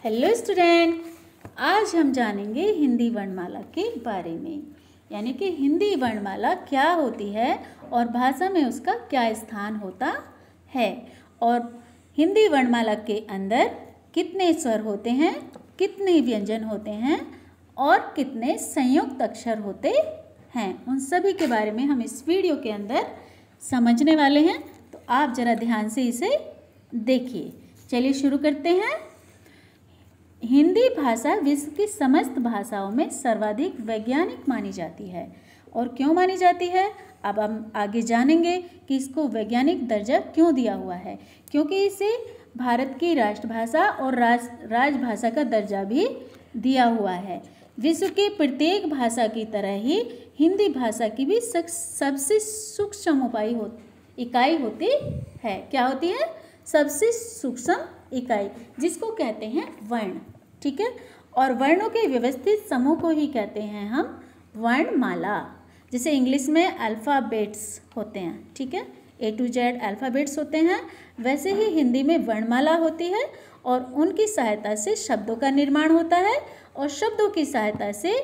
Hello student, आज हम जानेंगे हिंदी वर्णमाला के बारे में। यानी कि हिंदी वर्णमाला क्या होती है और भाषा में उसका क्या स्थान होता है, और हिंदी वर्णमाला के अंदर कितने स्वर होते हैं, कितने व्यंजन होते हैं और कितने संयुक्त अक्षर होते हैं, उन सभी के बारे में हम इस वीडियो के अंदर समझने वाले हैं। तो आप ज़रा ध्यान से इसे देखिए। चलिए शुरू करते हैं। हिंदी भाषा विश्व की समस्त भाषाओं में सर्वाधिक वैज्ञानिक मानी जाती है। और क्यों मानी जाती है, अब हम आगे जानेंगे कि इसको वैज्ञानिक दर्जा क्यों दिया हुआ है। क्योंकि इसे भारत की राष्ट्रभाषा और राजभाषा का दर्जा भी दिया हुआ है। विश्व की प्रत्येक भाषा की तरह ही हिंदी भाषा की भी सबसे सूक्ष्म इकाई होती है। क्या होती है? सबसे सूक्ष्म इकाई, जिसको कहते हैं वर्ण। ठीक है, और वर्णों के व्यवस्थित समूह को ही कहते हैं हम वर्णमाला। जैसे इंग्लिश में अल्फ़ाबेट्स होते हैं, ठीक है, A to Z अल्फ़ाबेट्स होते हैं, वैसे ही हिंदी में वर्णमाला होती है और उनकी सहायता से शब्दों का निर्माण होता है। और शब्दों की सहायता से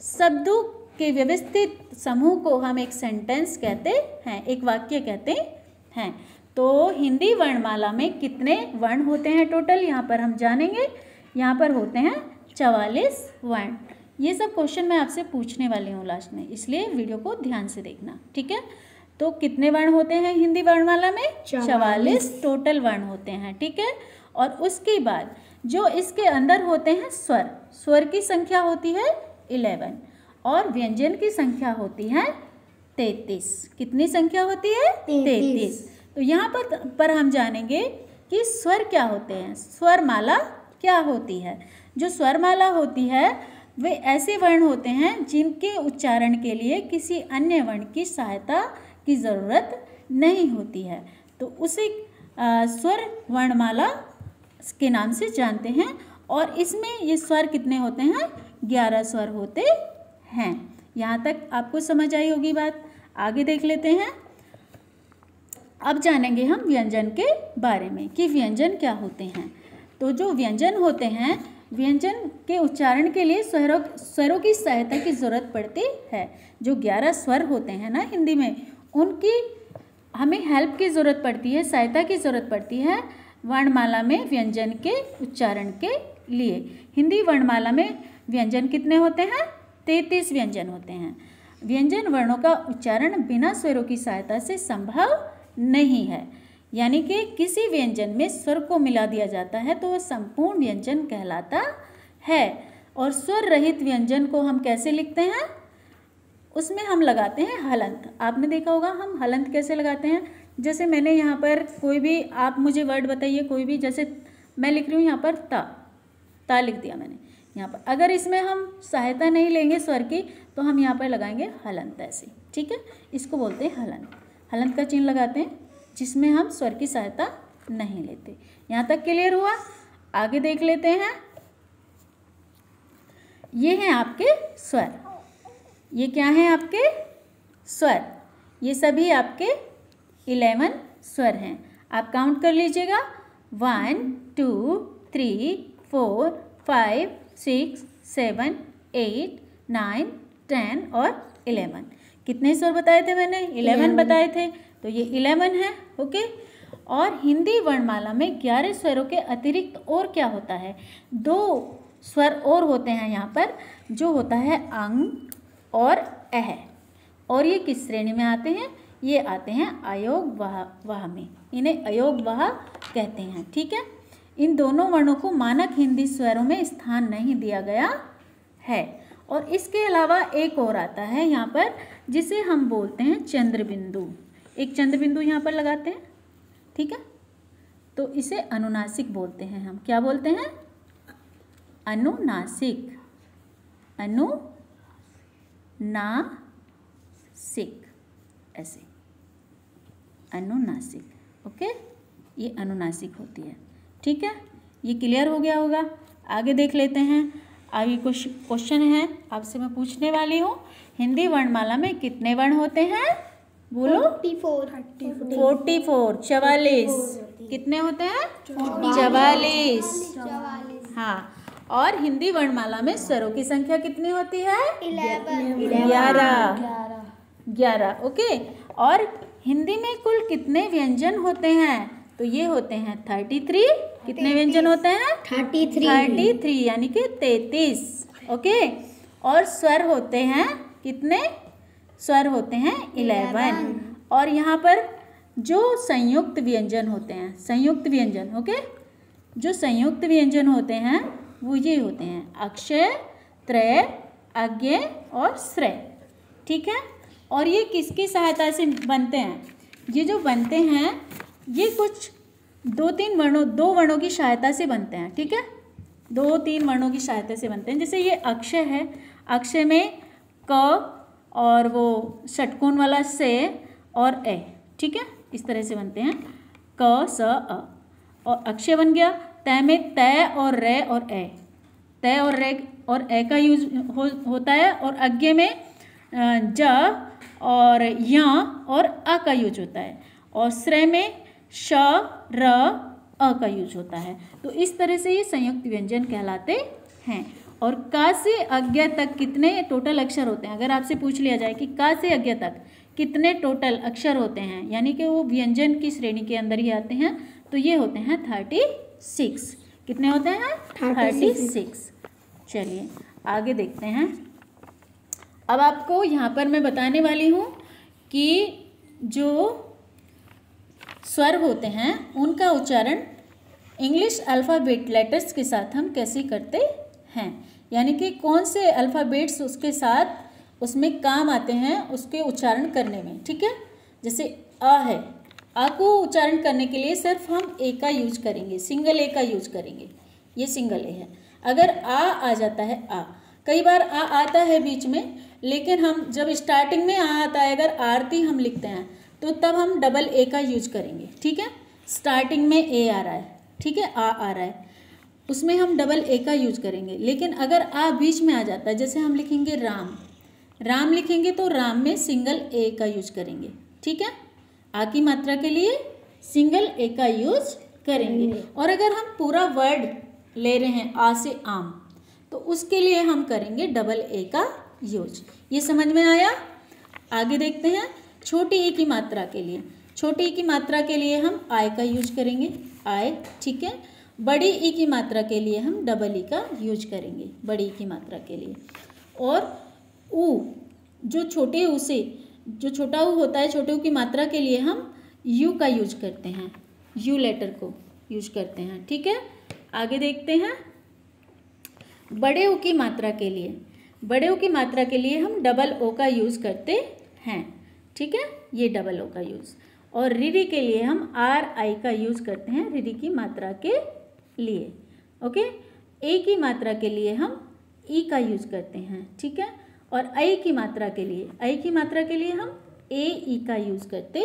शब्दों के व्यवस्थित समूह को हम एक सेंटेंस कहते हैं, एक वाक्य कहते हैं। तो हिंदी वर्णमाला में कितने वर्ण होते हैं टोटल, यहाँ पर हम जानेंगे। यहाँ पर होते हैं 44 वर्ण। ये सब क्वेश्चन मैं आपसे पूछने वाली हूँ लास्ट में, इसलिए वीडियो को ध्यान से देखना, ठीक है। तो कितने वर्ण होते हैं हिंदी वर्णमाला में? 44 टोटल वर्ण होते हैं, ठीक है। और उसके बाद जो इसके अंदर होते हैं स्वर की संख्या होती है 11 और व्यंजन की संख्या होती है 33। कितनी संख्या होती है? 33। तो यहाँ पर हम जानेंगे कि स्वर क्या होते हैं, स्वरमाला क्या होती है। जो स्वरमाला होती है वे ऐसे वर्ण होते हैं जिनके उच्चारण के लिए किसी अन्य वर्ण की सहायता की ज़रूरत नहीं होती है, तो उसे स्वर वर्णमाला के नाम से जानते हैं। और इसमें ये स्वर कितने होते हैं? 11 स्वर होते हैं। यहाँ तक आपको समझ आई होगी बात। आगे देख लेते हैं। अब जानेंगे हम व्यंजन के बारे में कि व्यंजन क्या होते हैं। तो जो व्यंजन होते हैं, व्यंजन के उच्चारण के लिए स्वरों की सहायता की ज़रूरत पड़ती है। जो 11 स्वर होते हैं ना हिंदी में, उनकी हमें हेल्प की ज़रूरत पड़ती है, सहायता की ज़रूरत पड़ती है वर्णमाला में व्यंजन के उच्चारण के लिए। हिंदी वर्णमाला में व्यंजन कितने होते हैं? 33 व्यंजन होते हैं। व्यंजन वर्णों का उच्चारण बिना स्वरों की सहायता से संभव नहीं है। यानी कि किसी व्यंजन में स्वर को मिला दिया जाता है तो वह संपूर्ण व्यंजन कहलाता है। और स्वर रहित व्यंजन को हम कैसे लिखते हैं? उसमें हम लगाते हैं हलंत। आपने देखा होगा हम हलंत कैसे लगाते हैं। जैसे मैंने यहाँ पर कोई भी, आप मुझे वर्ड बताइए कोई भी, जैसे मैं लिख रही हूँ यहाँ पर ता लिख दिया मैंने यहाँ पर। अगर इसमें हम सहायता नहीं लेंगे स्वर की तो हम यहाँ पर लगाएंगे हलंत ऐसे, ठीक है। इसको बोलते हैं हलंत। हलंत का चिन्ह लगाते हैं जिसमें हम स्वर की सहायता नहीं लेते। यहाँ तक क्लियर हुआ? आगे देख लेते हैं। ये हैं आपके स्वर। ये क्या हैं आपके स्वर? ये सभी आपके 11 स्वर हैं। आप काउंट कर लीजिएगा। 1 2 3 4 5 6 7 8 9 10 और 11। कितने स्वर बताए थे मैंने? 11 बताए थे। तो ये 11 है, ओके। और हिंदी वर्णमाला में 11 स्वरों के अतिरिक्त और क्या होता है? 2 स्वर और होते हैं यहाँ पर, जो होता है अंग और अह। और ये किस श्रेणी में आते हैं? ये आते हैं अयोग वाह में। इन्हें अयोग वाह कहते हैं, ठीक है। इन दोनों वर्णों को मानक हिंदी स्वरों में स्थान नहीं दिया गया है। और इसके अलावा एक और आता है यहाँ पर, जिसे हम बोलते हैं चंद्रबिंदु। एक चंद्रबिंदु यहाँ पर लगाते हैं, ठीक है। तो इसे अनुनासिक बोलते हैं हम। क्या बोलते हैं? अनुनासिक। ऐसे अनुनासिक, ओके। ये अनुनासिक होती है, ठीक है। ये क्लियर हो गया होगा। आगे देख लेते हैं। आगे कुछ क्वेश्चन है आपसे मैं पूछने वाली हूँ। हिंदी वर्णमाला में कितने वर्ण होते हैं? बोलो। 44। 44। कितने होते हैं? 44। हाँ, और हिंदी वर्णमाला में स्वरों की संख्या कितनी होती है? 11। ओके। और हिंदी में कुल कितने व्यंजन होते हैं? तो ये होते हैं 33। कितने व्यंजन होते हैं? 33 यानी कि 33। ओके। और स्वर होते हैं कितने? स्वर होते हैं 11। और यहाँ पर जो संयुक्त व्यंजन होते हैं, संयुक्त व्यंजन, ओके, जो संयुक्त व्यंजन होते हैं वो ये होते हैं अक्षय, त्रय, अज्ञेय और श्रेय। ठीक है। और ये किसकी सहायता से बनते हैं? ये जो बनते हैं ये कुछ दो वर्णों की सहायता से बनते हैं। ठीक है, 2-3 वर्णों की सहायता से बनते हैं। जैसे ये अक्षय है, अक्षय में क और वो षटकोण वाला से और ए। ठीक है, इस तरह से बनते हैं क स अ। और अक्षय बन गया। तय में तय और रे और ए, तय और रे और ए का यूज होता है। और अज्ञेय में ज और य और अ का यूज होता है। और श्रेय में श र अ का यूज होता है। तो इस तरह से ये संयुक्त व्यंजन कहलाते हैं। और का से अज्ञेय तक कितने टोटल अक्षर होते हैं? अगर आपसे पूछ लिया जाए कि का से अज्ञेय तक कितने टोटल अक्षर होते हैं, यानी कि वो व्यंजन की श्रेणी के अंदर ही आते हैं, तो ये होते हैं 36। कितने होते हैं? 36। चलिए आगे देखते हैं। अब आपको यहाँ पर मैं बताने वाली हूँ कि जो स्वर होते हैं उनका उच्चारण इंग्लिश अल्फ़ाबेट लेटर्स के साथ हम कैसे करते हैं, यानी कि कौन से अल्फ़ाबेट्स उसके साथ उसमें काम आते हैं उसके उच्चारण करने में। ठीक है, जैसे अ है, अ को उच्चारण करने के लिए सिर्फ हम ए का यूज करेंगे, सिंगल ए का यूज करेंगे। ये सिंगल ए है। अगर आ जाता है आ, कई बार आ आता है बीच में, लेकिन हम जब स्टार्टिंग में आ आता है, अगर आरती हम लिखते हैं तो तब हम डबल ए का यूज करेंगे। ठीक है, स्टार्टिंग में ए आ रहा है, ठीक है, आ रहा है, उसमें हम डबल ए का यूज करेंगे। लेकिन अगर आ बीच में आ जाता है, जैसे हम लिखेंगे राम, राम लिखेंगे तो राम में सिंगल ए का यूज करेंगे। ठीक है, आ की मात्रा के लिए सिंगल ए का यूज करेंगे। और अगर हम पूरा वर्ड ले रहे हैं आ से आम, तो उसके लिए हम करेंगे डबल ए का यूज। ये समझ में आया? आगे देखते हैं। छोटी ई की मात्रा के लिए, छोटी ई की मात्रा के लिए हम आय का यूज करेंगे, आय। ठीक है, बड़ी ई की मात्रा के लिए हम डबल ई का यूज करेंगे, बड़ी ई की मात्रा के लिए। और ऊ, जो छोटे ऊ से, जो छोटा ऊ होता है, छोटे ऊ की मात्रा के लिए हम यू का यूज करते हैं, यू लेटर को यूज करते हैं। ठीक है, आगे देखते हैं। बड़े ऊ की मात्रा के लिए, बड़े ऊ की मात्रा के लिए हम डबल ओ का यूज करते हैं। ठीक है, ये डबल ओ का यूज। और रिरी के लिए हम आर आई का यूज करते हैं, रिरी की मात्रा के लिए। ओके, ए की मात्रा के लिए हम ई का यूज करते हैं। ठीक है, और आई की मात्रा के लिए, आई की मात्रा के लिए हम ए ई का यूज करते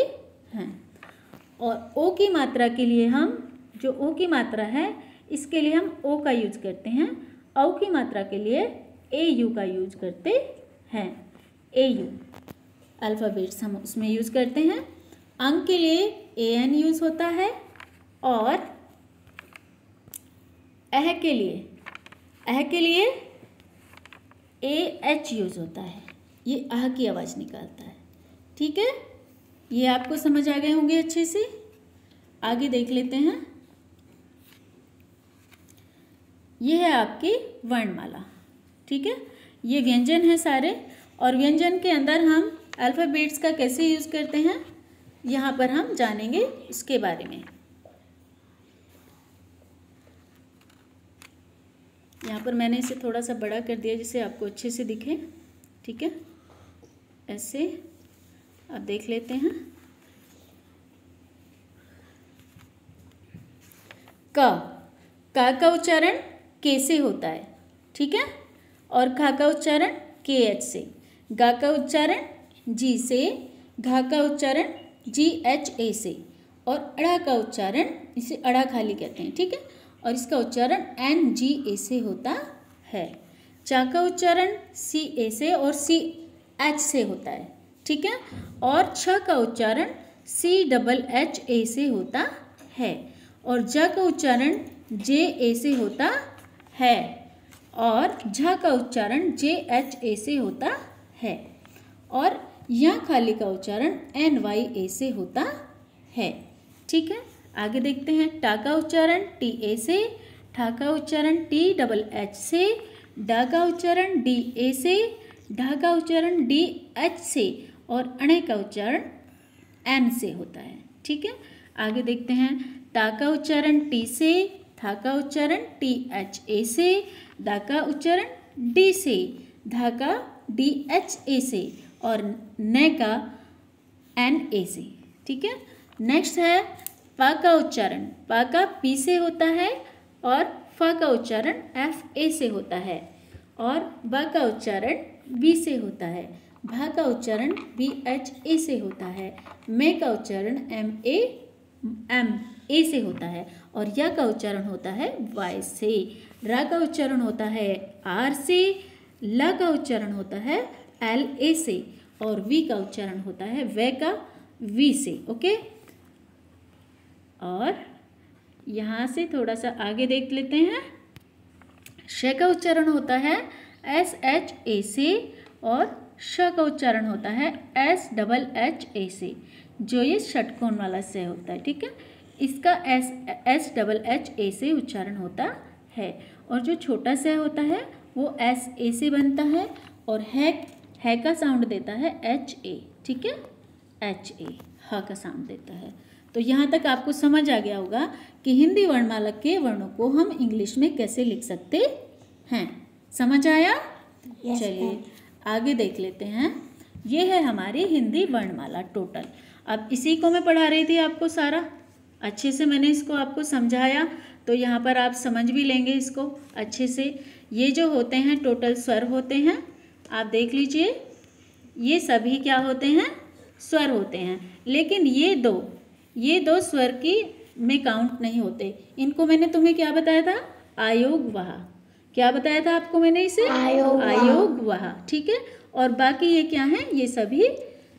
हैं। और ओ की मात्रा के लिए हम, जो ओ की मात्रा है इसके लिए हम ओ का यूज करते हैं। औ की मात्रा के लिए ए यू का यूज करते हैं, ए यू अल्फ़ाबेट्स हम उसमें यूज करते हैं। अंक के लिए ए एन यूज होता है। और अह के लिए ए एच यूज होता है, ये आह की आवाज़ निकालता है। ठीक है, ये आपको समझ आ गए होंगे अच्छे से। आगे देख लेते हैं। ये है आपकी वर्णमाला। ठीक है, ये व्यंजन है सारे, और व्यंजन के अंदर हम अल्फ़ाबेट्स का कैसे यूज़ करते हैं यहाँ पर हम जानेंगे उसके बारे में। यहाँ पर मैंने इसे थोड़ा सा बड़ा कर दिया जिससे आपको अच्छे से दिखे। ठीक है, ऐसे अब देख लेते हैं। का उच्चारण के से होता है। ठीक है, और खा का उच्चारण के एच से, गा का उच्चारण जी से, घा का उच्चारण जी एच ए से, और अड़ा का उच्चारण, इसे अड़ा खाली कहते हैं। ठीक है, और इसका उच्चारण एन जी ए से होता है। चा का उच्चारण सी ए से और सी एच से होता है। ठीक है, और छ का उच्चारण सी डबल एच ए से होता है। और ज का उच्चारण जे ए से होता है और झ का उच्चारण JHA से होता है और यहाँ खाली का उच्चारण NYA से होता है। ठीक है, आगे देखते हैं। टा का उच्चारण TA से, ठा का उच्चारण THH से, डा का उच्चारण DA से, ढा का उच्चारण DH से और अणे का उच्चारण N से होता है। ठीक है, आगे देखते हैं। टा का उच्चारण T से, था का उच्चारण THA से, दा का उच्चारण D से, धा का DHA से और न का NA से। ठीक है, नेक्स्ट है पा का उच्चारण। पा का P से होता है और फा का उच्चारण FA से होता है और बा का उच्चारण B से होता है। भा का उच्चारण BHA से होता है। मे का उच्चारण MA से होता है और या का उच्चारण होता है Y से। रा का उच्चारण होता है R से, ला का उच्चारण होता है LA से और वी का उच्चारण होता है वे का V से। ओके, और यहाँ से थोड़ा सा आगे देख लेते हैं। श का उच्चारण होता है SHA से और श का उच्चारण होता है SHHA से, जो ये षटकोण वाला से होता है। ठीक है, इसका SHHA से उच्चारण होता है और जो छोटा से होता है वो SA से बनता है और है का साउंड देता है HA। ठीक है, HA ह का साउंड देता है। तो यहाँ तक आपको समझ आ गया होगा कि हिंदी वर्णमाला के वर्णों को हम इंग्लिश में कैसे लिख सकते हैं। समझ आया? चलिए आगे देख लेते हैं। ये है हमारी हिंदी वर्णमाला टोटल। अब इसी को मैं पढ़ा रही थी आपको सारा, अच्छे से मैंने इसको आपको समझाया, तो यहाँ पर आप समझ भी लेंगे इसको अच्छे से। ये जो होते हैं टोटल स्वर होते हैं, आप देख लीजिए, ये सभी क्या होते हैं? स्वर होते हैं। लेकिन ये दो स्वर की में काउंट नहीं होते। इनको मैंने तुम्हें क्या बताया था? आयोग वाह। क्या बताया था आपको मैंने इसे? आयोग वाह। ठीक है, और बाकी ये क्या हैं? ये सभी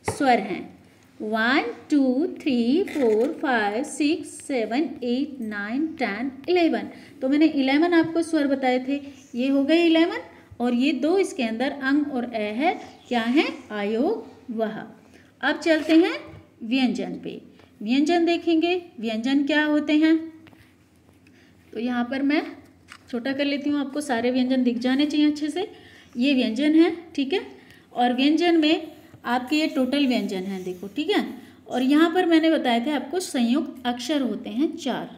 स्वर हैं। 1 2 3 4 5 6 7 8 9 10 11। तो मैंने 11 आपको स्वर बताए थे, ये हो गए 11 और ये दो इसके अंदर अंग और ए है, क्या है? आयोग वाह। अब चलते हैं व्यंजन पे। व्यंजन देखेंगे, व्यंजन क्या होते हैं। तो यहाँ पर मैं छोटा कर लेती हूँ, आपको सारे व्यंजन दिख जाने चाहिए अच्छे से। ये व्यंजन है, ठीक है, और व्यंजन में आपके ये टोटल व्यंजन है, देखो, ठीक है। और यहाँ पर मैंने बताया था आपको संयुक्त अक्षर होते हैं 4,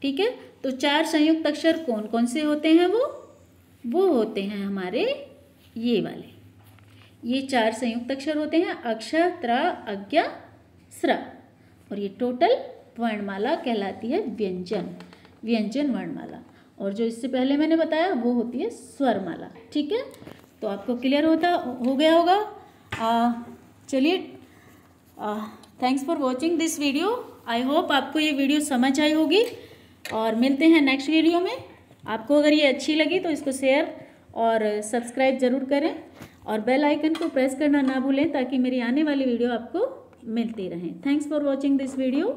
ठीक है। तो 4 संयुक्त अक्षर कौन कौन से होते हैं? वो होते हैं हमारे ये वाले, ये 4 संयुक्त अक्षर होते हैं, अक्ष, त्र, अज्ञ, स्र। और ये टोटल वर्णमाला कहलाती है व्यंजन वर्णमाला। और जो इससे पहले मैंने बताया वो होती है स्वरमाला, ठीक है। तो आपको क्लियर हो गया होगा। चलिए, thanks for watching this video. I hope आपको ये वीडियो समझ आई होगी और मिलते हैं नेक्स्ट वीडियो में। आपको अगर ये अच्छी लगी तो इसको शेयर और सब्सक्राइब ज़रूर करें और बेल आइकन को प्रेस करना ना भूलें ताकि मेरी आने वाली वीडियो आपको मिलती रहें। Thanks for watching this video.